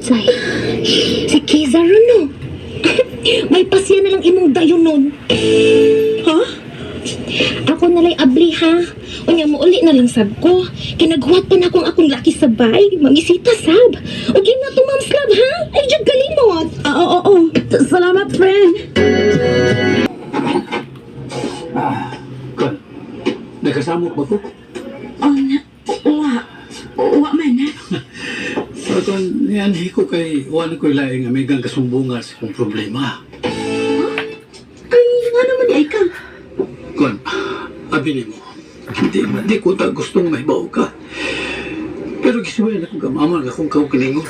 Say, si Kiza ron no. May pasya na lang imong dayon nun. Ha? Ako nalay abli ha. Unya mo uli na lang sab ko. Kinaghuwat pa na akong laki sabay. Mangisita sab. O na to ma'am slab ha. Ay jud kalimot. Oo. Salamat, friend. Kon, nagkasamok ba ko? Wa man na. Kon, yan ko kay wala ko'y laing amigang kasumbungan sa kong problema. Ay, nga naman ay ka. Kon, abili mo. Hindi ko ta gustong mahibaw ka. Pero gisuwayan ako gamaman nga kung kaukilingon.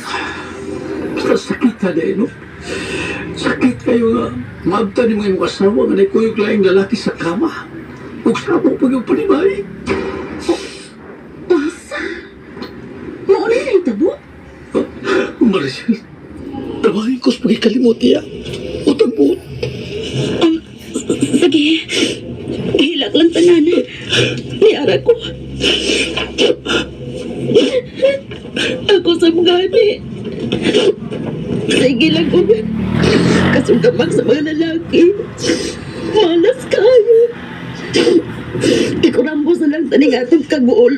Basta sakit ka dahil, no? Sakit kayo nga. Maabta ni mga asawa nga naikuyog laing lalaki sa kama. Huwag sa mo pag yung panibay. Mauna na yung tabo? Maricel, tawahin ko sa pagkikalimot niya. Utang mo. Sige. Hilak lang tanan. Niyara ko. Ako sa mga ni. Sige lang ko. Kasugabang sa mga lalaki. Malas kayo. Ikurambo sa lang taning atong kaguol.